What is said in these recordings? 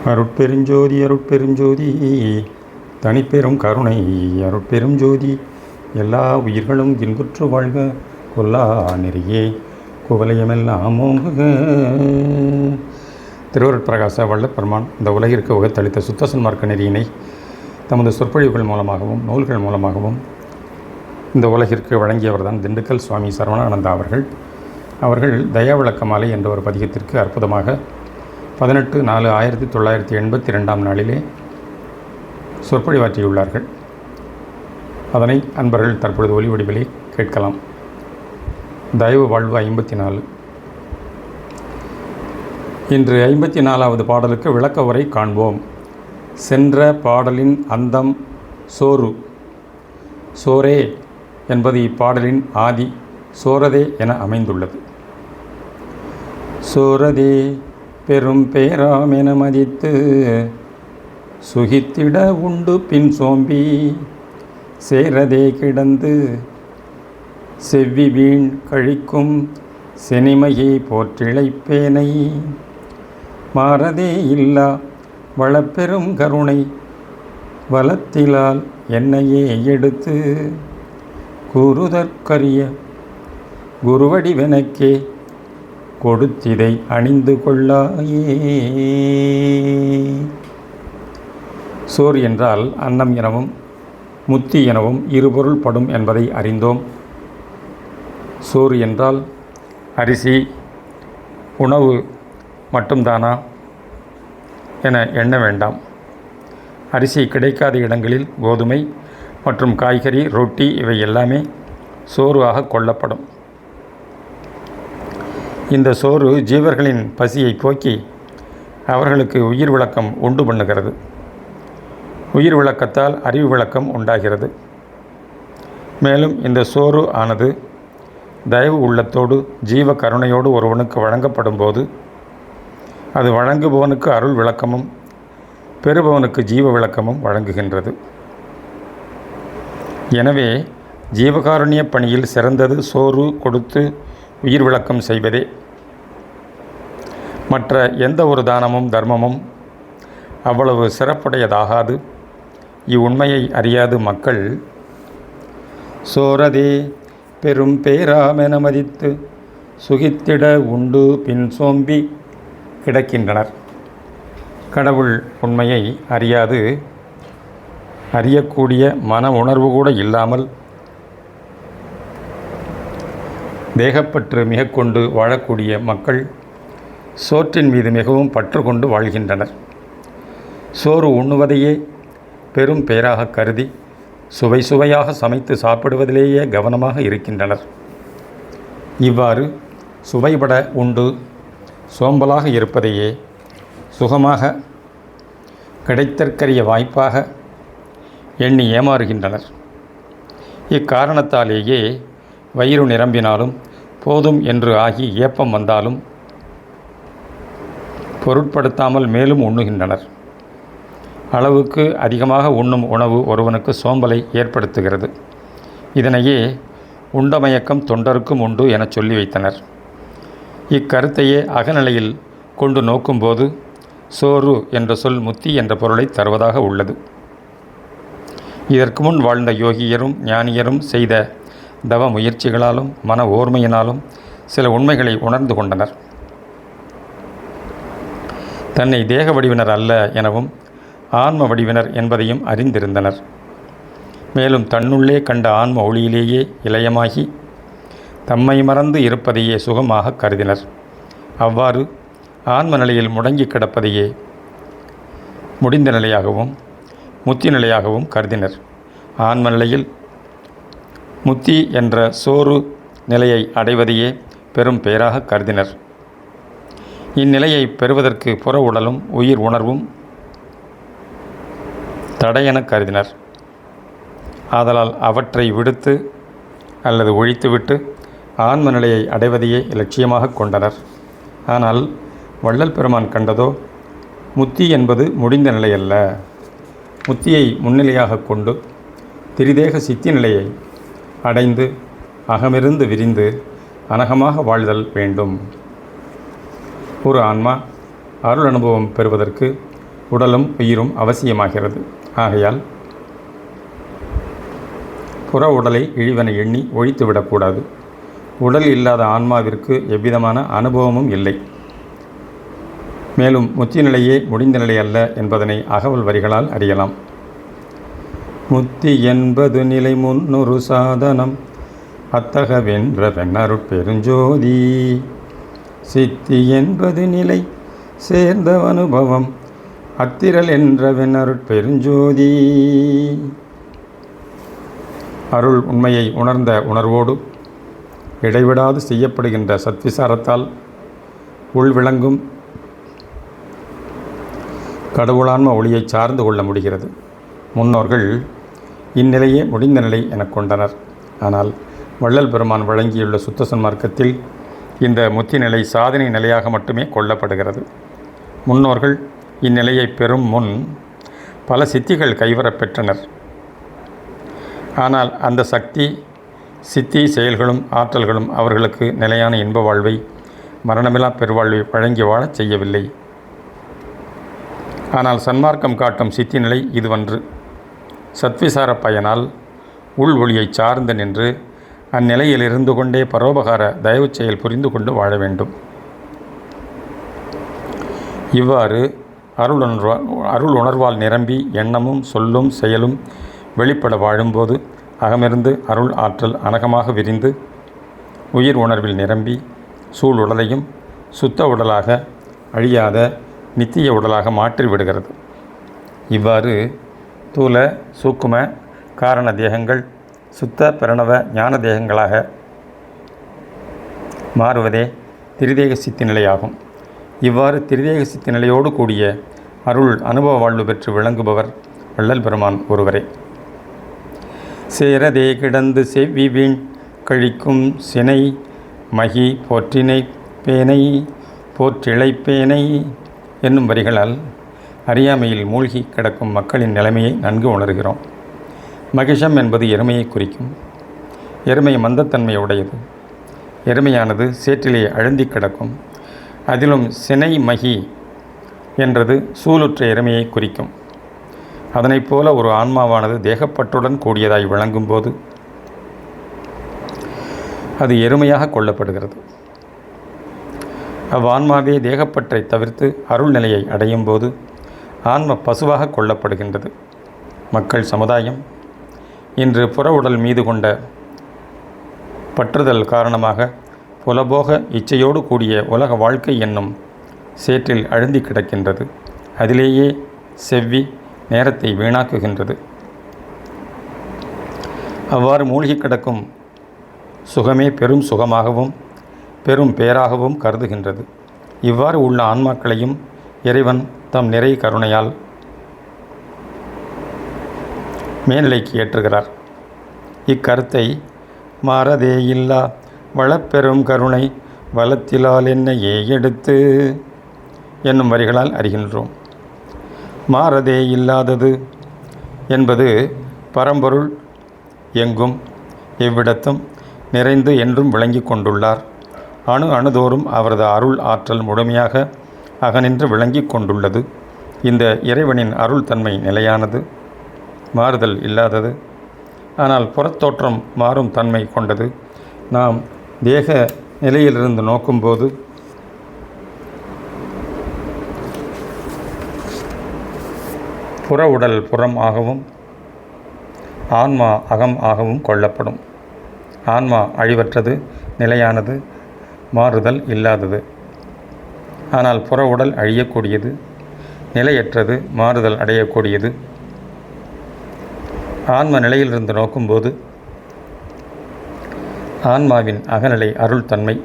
அருட்பெருஞ்சோதி அருட்பெருஞ்சோதி தனிப்பெரும் கருணை அருட்பெருஞ்சோதி எல்லா உயிர்களும் இன்புற்று வாழ்க கொல்லா நெறியே குவலயமெல்லாம் ஓங்குக. திருவருட்பிரகாச வள்ளற்பெருமான் இந்த உலகிற்கு உகத்தளித்த சுத்த சன்மார்க்க நெறியினை தமது சொற்பொழிவுகள் மூலமாகவும் நூல்கள் மூலமாகவும் இந்த உலகிற்கு வழங்கியவர்தான் திண்டுக்கல் சுவாமி சரவணானந்தா அவர்கள் தயாவிளக்கமாலை என்ற ஒரு பதிகத்திற்கு அற்புதமாக 18/4/1982 நாளிலே சொற்பொழிவாற்றியுள்ளார்கள். அதனை அன்பர்கள் தற்பொழுது ஒலி வடிவிலே கேட்கலாம். தயவு வாழ்வு 54. இன்று 54வது பாடலுக்கு விளக்க உரை காண்போம். சென்ற பாடலின் அந்தம் சோறு. சோரே என்பது இப்பாடலின் ஆதி சோரதே என அமைந்துள்ளது. சோரதே பெரும் பேராமென மதித்து சுகித்திட உண்டு பின் சோம்பி சேரதே கிடந்து செவ்வி வீண் கழிக்கும் செனிமையை போற்றிழைப்பேனை மாறதே இல்லா வளப்பெரும் கருணை வலத்திலால் என்னையே எடுத்து கூறுதற்கரிய குருவடிவெனக்கே கொடுத்திதை அணிந்து கொள்ளாயே. சோறு என்றால் அன்னம் எனவும் முத்தி எனவும் இருபொருள் படும் என்பதை அறிந்தோம். சோறு என்றால் அரிசி உணவு மட்டும்தானா என எண்ண வேண்டாம். அரிசி கிடைக்காத இடங்களில் கோதுமை மற்றும் காய்கறி, ரொட்டி இவை எல்லாமே சோறாக கொள்ளப்படும். இந்த சோறு ஜீவர்களின் பசியை போக்கி அவர்களுக்கு உயிர் விளக்கம் உண்டு பண்ணுகிறது. உயிர் விளக்கத்தால் அறிவு விளக்கம் உண்டாகிறது. மேலும் இந்த சோறு ஆனது தயவு உள்ளத்தோடு ஜீவ கருணையோடு ஒருவனுக்கு வழங்கப்படும் போது அது வழங்குபவனுக்கு அருள் விளக்கமும் பெறுபவனுக்கு ஜீவ விளக்கமும் வழங்குகின்றது. எனவே ஜீவகாருண்ய பணியில் சிறந்தது சோறு கொடுத்து உயிர் விளக்கம் செய்வதே. மற்ற எந்த ஒரு தானமும் தர்மமும் அவ்வளவு சிறப்புடையதாகாது. இவ்வுண்மையை அறியாது மக்கள் சோரதே பெரும் பேராமென மதித்து சுகித்திட உண்டு பின் சோம்பி கிடக்கின்றனர். கடவுள் உண்மையை அறியாது அறியக்கூடிய மன உணர்வு கூட இல்லாமல் தேகப்பற்று மிக கொண்டு வாழக்கூடிய மக்கள் சோற்றின் மீது மிகவும் பற்று கொண்டு வாழ்கின்றனர். சோறு உண்ணுவதையே பெரும் பேராக கருதி சுவையாக சமைத்து சாப்பிடுவதிலேயே கவனமாக இருக்கின்றனர். இவ்வாறு சுவைபட உண்டு சோம்பலாக இருப்பதையே சுகமாக கிடைத்தற்கரிய வாய்ப்பாக எண்ணி ஏமாறுகின்றனர். இக்காரணத்தாலேயே வயிறு நிரம்பினாலும் போதும் என்று ஆகி ஏப்பம் வந்தாலும் பொருட்படுத்தாமல் மேலும் உண்ணுகின்றனர். அளவுக்கு அதிகமாக உண்ணும் உணவு ஒருவனுக்கு சோம்பலை ஏற்படுத்துகிறது. இதனையே உண்டமயக்கம் தொண்டருக்கும் உண்டு என சொல்லி வைத்தனர். இக்கருத்தையே அகநிலையில் கொண்டு நோக்கும்போது சோறு என்ற சொல் முத்தி என்ற பொருளை தருவதாக உள்ளது. இதற்கு முன் வாழ்ந்த யோகியரும் ஞானியரும் செய்த தவ முயற்சிகளாலும் மன ஓர்மையினாலும் சில உண்மைகளை உணர்ந்து கொண்டனர். தன்னை தேக வடிவினர் அல்ல எனவும் ஆன்ம வடிவினர் என்பதையும் அறிந்திருந்தனர். மேலும் தன்னுள்ளே கண்ட ஆன்ம ஒளியிலேயே இலயமாகி தம்மை மறந்து இருப்பதையே சுகமாக கருதினர். அவ்வாறு ஆன்ம நிலையில் முடங்கி கிடப்பதையே முடிந்த நிலையாகவும் முத்தி நிலையாகவும் கருதினர். ஆன்ம நிலையில் முத்தி என்ற சோறு நிலையை அடைவதையே பெரும் பேராக கருதினர். இந்நிலையை பெறுவதற்கு புற உடலும் உயிர் உணர்வும் தடையென கருதினர். ஆதலால் அவற்றை விடுத்து அல்லது ஒழித்துவிட்டு ஆன்ம நிலையை அடைவதையே இலட்சியமாக கொண்டனர். ஆனால் வள்ளல் பெருமான் கண்டதோ முத்தி என்பது முடிந்த நிலையல்ல. முத்தியை முன்னிலையாக கொண்டு திரிதேக சித்தி நிலையை அடைந்து அகமிருந்து விரிந்து அனகமாக வாழ்தல் வேண்டும். ஒரு ஆன்மா அருள் அனுபவம் பெறுவதற்கு உடலும் உயிரும் அவசியமாகிறது. ஆகையால் புற உடலை இழிவென எண்ணி ஒழித்துவிடக்கூடாது. உடல் இல்லாத ஆன்மாவிற்கு எவ்விதமான அனுபவமும் இல்லை. மேலும் முத்தி நிலையே முடிந்த நிலை அல்ல என்பதனை அகவல் வரிகளால் அறியலாம். முத்தி என்பது நிலை முன்னொரு சாதனம், அத்தகவென்ற பெருஞ்சோதி. சித்தி என்பது நிலை சேர்ந்த அனுபவம், அத்திரல் என்ற பெருஞ்சோதி. அருள் உண்மையை உணர்ந்த உணர்வோடு இடைவிடாது செய்யப்படுகின்ற சத்விசாரத்தால் உள்விளங்கும் கடவுளான்ம ஒளியை சார்ந்து கொள்ள முடிகிறது. முன்னோர்கள் இந்நிலையே முடிந்த நிலை என கொண்டனர். ஆனால் வள்ளல் பெருமான் வழங்கியுள்ள சுத்த சன்மார்க்கத்தில் இந்த முத்தி நிலை சாதனை நிலையாக மட்டுமே கொள்ளப்படுகிறது. முன்னோர்கள் இந்நிலையை பெறும் முன் பல சித்திகள் கைவரப் பெற்றனர். ஆனால் அந்த சக்தி, சித்தி செயல்களும் ஆற்றல்களும் அவர்களுக்கு நிலையான இன்ப வாழ்வை, மரணமில்லா பெருவாழ்வை வழங்கி வாழச் செய்யவில்லை. ஆனால் சன்மார்க்கம் காட்டும் சித்தி நிலை இதுவன்று. சத்விசார பயனால் உள் ஒளியை சார்ந்து நின்று அந்நிலையில் இருந்து கொண்டே பரோபகார தயவு செயல் புரிந்து கொண்டு வாழ வேண்டும். இவ்வாறு அருள் உணர்வால் நிரம்பி எண்ணமும் சொல்லும் செயலும் வெளிப்பட வாழும்போது அகமிருந்து அருள் ஆற்றல் அனகமாக விரிந்து உயிர் உணர்வில் நிரம்பி சூழ் உடலையும் சுத்த உடலாக அழியாத நித்திய உடலாக மாற்றிவிடுகிறது. இவ்வாறு தூல சூக்கும காரண தேகங்கள் சுத்த பிரணவ ஞான தேகங்களாக மாறுவதே திரிதேக சித்தி நிலையாகும். இவ்வாறு திரிதேக சித்தி நிலையோடு கூடிய அருள் அனுபவ வாழ்வு பெற்று விளங்குபவர் வள்ளல் பெருமான் ஒருவரே. சேரதே கிடந்து செவ்வி வீண் கழிக்கும் சினை மகி போற்றினை பேனை போற்றிழைப்பேனை என்னும் வரிகளால் அறியாமையில் மூழ்கி கிடக்கும் மக்களின் நிலைமையை நன்கு உணர்கிறோம். மகிஷம் என்பது எருமையை குறிக்கும். எருமை மந்தத்தன்மை உடையது. எருமையானது சேற்றிலே அழுந்தி கிடக்கும். அதிலும் சினை மகி என்றது சூலுற்ற எருமையை குறிக்கும். அதனைப் போல ஒரு ஆன்மாவானது தேகப்பற்றுடன் கூடியதாய் விளங்கும்போது அது எருமையாக கொள்ளப்படுகிறது. அவ்வான்மாவே தேகப்பற்றை தவிர்த்து அருள் நிலையை அடையும் போது ஆன்ம பசுவாக கொள்ளப்படுகின்றது. மக்கள் சமுதாயம் இன்று புற உடல் மீது கொண்ட பற்றுதல் காரணமாக புலபோக இச்சையோடு கூடிய உலக வாழ்க்கை என்னும் சேற்றில் அழுந்தி கிடக்கின்றது. அதிலேயே செவ்வி நேரத்தை வீணாக்குகின்றது. அவ்வாறு மூழ்கி கிடக்கும் சுகமே பெரும் சுகமாகவும் பெரும் பேராகவும் கருதுகின்றது. இவ்வாறு உள்ள ஆன்மாக்களையும் இறைவன் தம் நிறை கருணையால் மேல்நிலைக்கு ஏற்றுகிறார். இக்கருத்தை மாறதேயில்லா வளப்பெரும் கருணை வளத்திலால் என்னையே எடுத்து என்னும் வரிகளால் அறிகின்றோம். மாறதே இல்லாதது என்பது பரம்பொருள் எங்கும் எவ்விடத்தும் நிறைந்து என்றும் விளங்கி கொண்டுள்ளார். அணுதோறும் அவரது அருள் ஆற்றல் முழுமையாக அகனின்று விளங்கி கொண்டுள்ளது. இந்த இறைவனின் அருள் தன்மை நிலையானது, மாறுதல் இல்லாதது. ஆனால் புறத்தோற்றம் மாறும் தன்மை கொண்டது. நாம் தேக நிலையிலிருந்து நோக்கும்போது புற உடல் புறம் ஆகவும் ஆன்மா அகம் ஆகவும் கொள்ளப்படும். ஆன்மா அழிவற்றது, நிலையானது, மாறுதல் இல்லாதது. ஆனால் புற உடல் அழியக்கூடியது, நிலையற்றது, மாறுதல் அடையக்கூடியது. ஆன்ம நிலையிலிருந்து நோக்கும்போது ஆன்மாவின் அகநிலை அருள் தன்மை.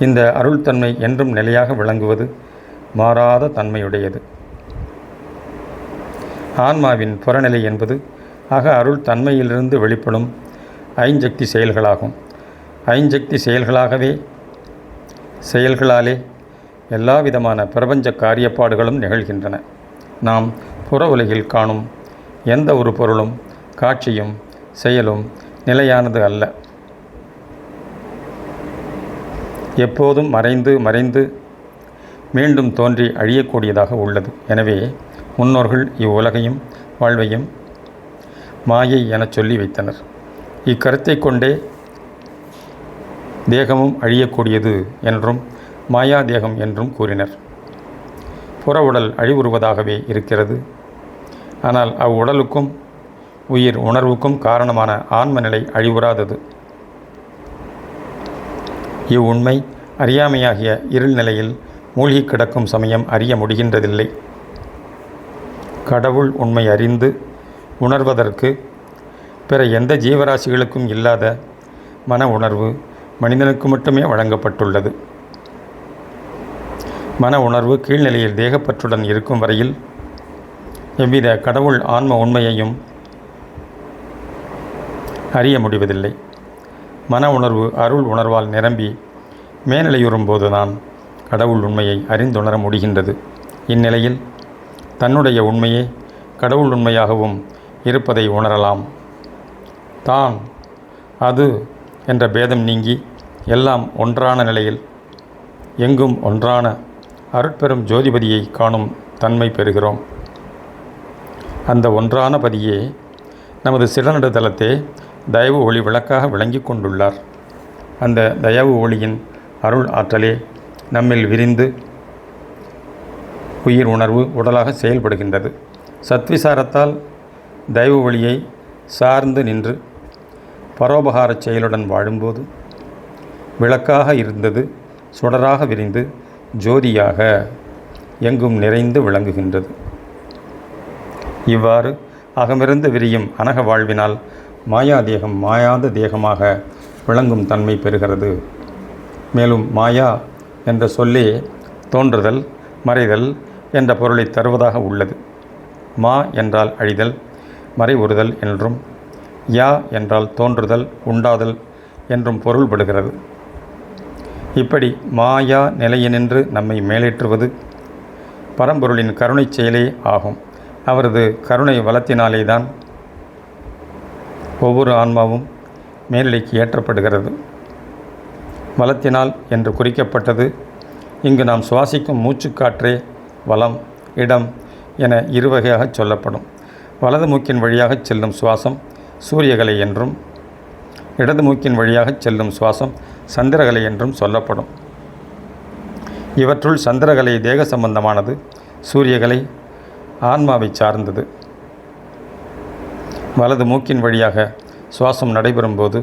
இந்த அருள் தன்மை என்றும் நிலையாக விளங்குவது மாறாத தன்மையுடையது. ஆன்மாவின் புறநிலை என்பது அக அருள் தன்மையிலிருந்து வெளிப்படும் ஐஞ்சக்தி செயல்களாகும். ஐஞ்சக்தி செயல்களாலே எல்லா விதமான பிரபஞ்ச காரியப்பாடுகளும் நிகழ்கின்றன. நாம் புற உலகில் காணும் எந்த ஒரு பொருளும் காட்சியும் செயலும் நிலையானது அல்ல. எப்போதும் மறைந்து மீண்டும் தோன்றி அழியக்கூடியதாக உள்ளது. எனவே முன்னோர்கள் இவ்வுலகையும் வாழ்வையும் மாயை எனச் சொல்லி வைத்தனர். இக்கருத்தை கொண்டே தேகமும் அழியக்கூடியது என்றும் மாயா தேகம் என்றும் கூறினர். புற உடல் அழிவுறுவதாகவே இருக்கிறது. ஆனால் அவ்வுடலுக்கும் உயிர் உணர்வுக்கும் காரணமான ஆன்ம நிலை அழிவுறாதது. இவ்வுண்மை அறியாமையாகிய இருள் நிலையில் மூழ்கி கிடக்கும் சமயம் அறிய முடிகின்றதில்லை. கடவுள் உண்மை அறிந்து உணர்வதற்கு பிற எந்த ஜீவராசிகளுக்கும் இல்லாத மன உணர்வு மனிதனுக்கு மட்டுமே வழங்கப்பட்டுள்ளது. மன உணர்வு கீழ்நிலையில் தேகப்பற்றுடன் இருக்கும் வரையில் எவ்வித கடவுள் ஆன்ம உண்மையையும் அறிய முடிவதில்லை. மன உணர்வு அருள் உணர்வால் நிரம்பி மேல்நிலையுறும் போதுதான் கடவுள் உண்மையை அறிந்துணர முடிகின்றது. இந்நிலையில் தன்னுடைய உண்மையே கடவுள் உண்மையாகவும் இருப்பதை உணரலாம். தான் அது என்ற பேதம் நீங்கி எல்லாம் ஒன்றான நிலையில் எங்கும் ஒன்றான அருட்பெரும் ஜோதிபதியை காணும் தன்மை பெறுகிறோம். அந்த ஒன்றான பதியே நமது சிறநடுதலத்தே தயவு ஒளி விளக்காக விளங்கி கொண்டுள்ளார். அந்த தயவு ஒளியின் அருள் ஆற்றலே நம்மில் விரிந்து உயிர் உணர்வு உடலாக செயல்படுகின்றது. சத்விசாரத்தால் தயவு ஒளியை சார்ந்து நின்று பரோபகார செயலுடன் வாழும்போது விளக்காக இருந்தது சுடராக விரிந்து ஜோதியாக எங்கும் நிறைந்து விளங்குகின்றது. இவ்வாறு அகமிருந்து விரியும் அனக வாழ்வினால் மாயா தேகம் மாயாத தேகமாக விளங்கும் தன்மை பெறுகிறது. மேலும் மாயா என்ற சொல்லே தோன்றுதல் மறைதல் என்ற பொருளை தருவதாக உள்ளது. மா என்றால் அழிதல் மறைவுறுதல் என்றும், யா என்றால் தோன்றுதல் உண்டாதல் என்றும் பொருள்படுகிறது. இப்படி மாயா நிலையினின்று நம்மை மேலேற்றுவது பரம்பொருளின் கருணை செயலே ஆகும். அவரது கருணை வளத்தினாலே தான் ஒவ்வொரு ஆன்மாவும் மேல்நிலைக்கு ஏற்றப்படுகிறது. வளத்தினால் என்று குறிக்கப்பட்டது இங்கு நாம் சுவாசிக்கும் மூச்சுக்காற்றே வளம் இடம் என இருவகையாக சொல்லப்படும். வலது மூக்கின் வழியாக செல்லும் சுவாசம் சூரியகலை என்றும், இடது மூக்கின் வழியாக செல்லும் சுவாசம் சந்திரகலை என்றும் சொல்லப்படும். இவற்றுள் சந்திரகலை தேக சம்பந்தமானது, சூரியகலை ஆன்மாவை சார்ந்தது. வலது மூக்கின் வழியாக சுவாசம் நடைபெறும்போது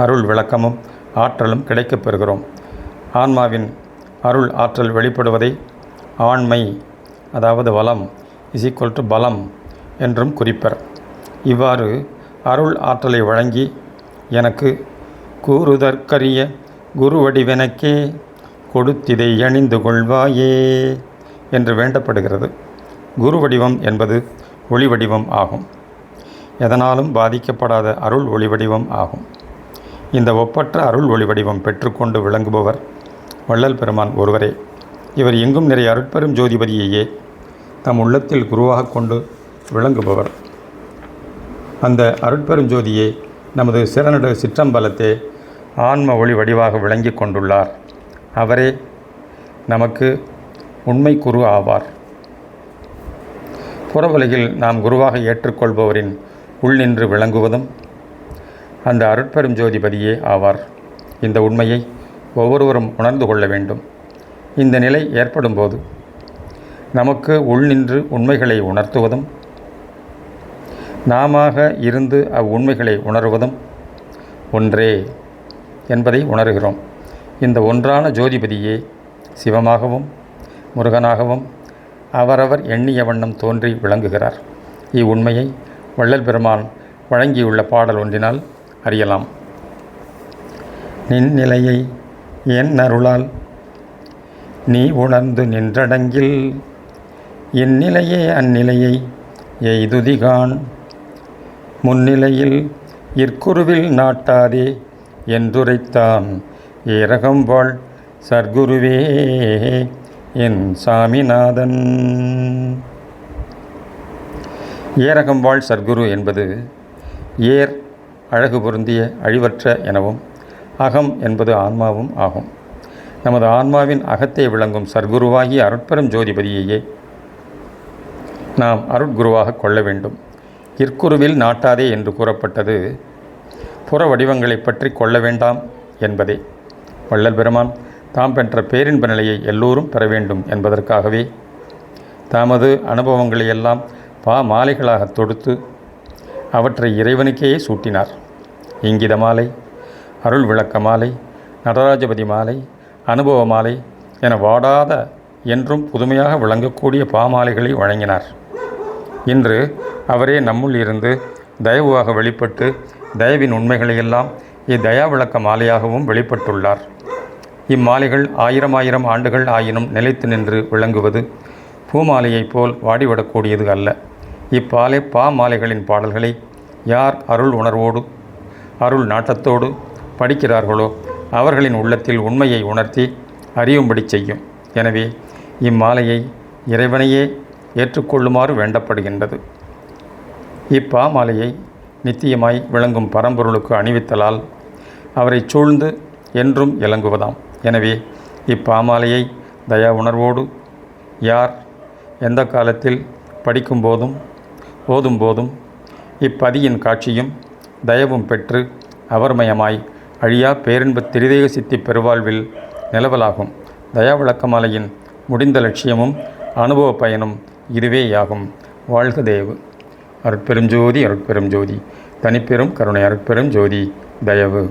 அருள் விளக்கமும் ஆற்றலும் கிடைக்கப் பெறுகிறோம். ஆன்மாவின் அருள் ஆற்றல் வெளிப்படுவதை ஆண்மை, அதாவது வளம் = பலம் என்றும் குறிப்பர். இவ்வாறு அருள் ஆற்றலை வழங்கி எனக்கு கூறுதற்கரிய குருவடிவெனக்கே கொடுத்திதை அணிந்து கொள்வாயே என்று வேண்டப்படுகிறது. குரு வடிவம் என்பது ஒளி வடிவம் ஆகும். எதனாலும் பாதிக்கப்படாத அருள் ஒளி வடிவம் ஆகும். இந்த ஒப்பற்ற அருள் ஒளி வடிவம் பெற்றுக்கொண்டு விளங்குபவர் வள்ளல் பெருமான் ஒருவரே. இவர் எங்கும் நிறைய அருட்பெரும் ஜோதிபதியையே தம் உள்ளத்தில் குருவாக கொண்டு விளங்குபவர். அந்த அருட்பெரும் ஜோதியே நமது சிறநடு சிற்றம்பலத்தே ஆன்ம ஒளி வடிவாக விளங்கி கொண்டுள்ளார். அவரே நமக்கு உண்மை குரு ஆவார். புறவுலகில் நாம் குருவாக ஏற்றுக்கொள்பவரின் உள் நின்று விளங்குவதும் அந்த அருட்பெரும் ஜோதிபதியே ஆவார். இந்த உண்மையை ஒவ்வொருவரும் உணர்ந்து கொள்ள வேண்டும். இந்த நிலை ஏற்படும் போது நமக்கு உள் நின்று உண்மைகளை உணர்த்துவதும் நாமாக இருந்து அவ்வுண்மைகளை உணர்வதும் ஒன்றே என்பதை உணர்கிறோம். இந்த ஒன்றான ஜோதிபதியே சிவமாகவும் முருகனாகவும் அவரவர் எண்ணிய வண்ணம் தோன்றி விளங்குகிறார். இவ்வுண்மையை வள்ளல் பெருமான் வழங்கியுள்ள பாடல் ஒன்றினால் அறியலாம். நின் நிலையை என் அருளால் நீ உணர்ந்து நின்றடங்கில் என் நிலையே அந்நிலையை எய்துதிகான் முன்னிலையில் இற்குருவில் நாட்டாதே என்றுரைத்தான் ஏரகம்வாழ் சர்க்குருவே என் சாமிநாதன். ஏரகம்வாழ் சர்க்குரு என்பது ஏர் அழகு பொருந்திய அழிவற்ற எனவும், அகம் என்பது ஆன்மாவும் ஆகும். நமது ஆன்மாவின் அகத்தே விளங்கும் சர்க்குருவாகிய அருட்பெரும் ஜோதிபதியையே நாம் அருட்குருவாக கொள்ள வேண்டும். இற்குருவில் நாட்டாதே என்று கூறப்பட்டது புற வடிவங்களை பற்றி கொள்ள வேண்டாம் என்பதே. வள்ளல் பெருமான் தாம் பெற்ற பேரின்ப நிலையை எல்லோரும் பெற வேண்டும் என்பதற்காகவே தமது அனுபவங்களையெல்லாம் மாலைகளாக தொடுத்து அவற்றை இறைவனுக்கே சூட்டினார். இங்கித மாலை, அருள் விளக்க மாலை, நடராஜபதி மாலை, அனுபவ மாலை என வாடாத என்றும் புதுமையாக விளங்கக்கூடிய பாமாலைகளை வழங்கினார். இன்று அவரே நம்முள் இருந்து தயவாக வெளிப்பட்டு தயவின் உண்மைகளையெல்லாம் இத்தயா விளக்க மாலையாகவும் வெளிப்பட்டுள்ளார். இம்மாலைகள் ஆயிரம் ஆண்டுகள் ஆயினும் நிலைத்து நின்று விளங்குவது பூமாலையைப் போல் வாடிவிடக்கூடியது அல்ல. பாமாலைகளின் பாடல்களை யார் அருள் உணர்வோடு அருள் நாட்டத்தோடு படிக்கிறார்களோ அவர்களின் உள்ளத்தில் உண்மையை உணர்த்தி அறியும்படி செய்யும். எனவே இம்மாலையை இறைவனையே ஏற்றுக்கொள்ளுமாறு வேண்டப்படுகின்றது. இப்பாமாலையை நித்தியமாய் விளங்கும் பரம்பொருளுக்கு அணிவித்தலால் அவரை சூழ்ந்து என்றும் இலங்குவதாம். எனவே இப்பாமாலையை தயா உணர்வோடு யார் எந்த காலத்தில் படிக்கும் போதும் ஓதும் போதும் இப்பதியின் காட்சியும் தயவும் பெற்று அவர்மயமாய் அழியா பேரின்பத் திரிதேக சித்தி பெருவாழ்வில் நிலவலாகும். தயா விளக்கமாலையின் முடிந்த லட்சியமும் அனுபவ பயனும் இதுவேயாகும். வாழ்க தேவு. அருட்பெரும் ஜோதி, அருட்பெரும் ஜோதி, தனிப்பெரும் கருணை, அருட்பெரும் ஜோதி, தயவு.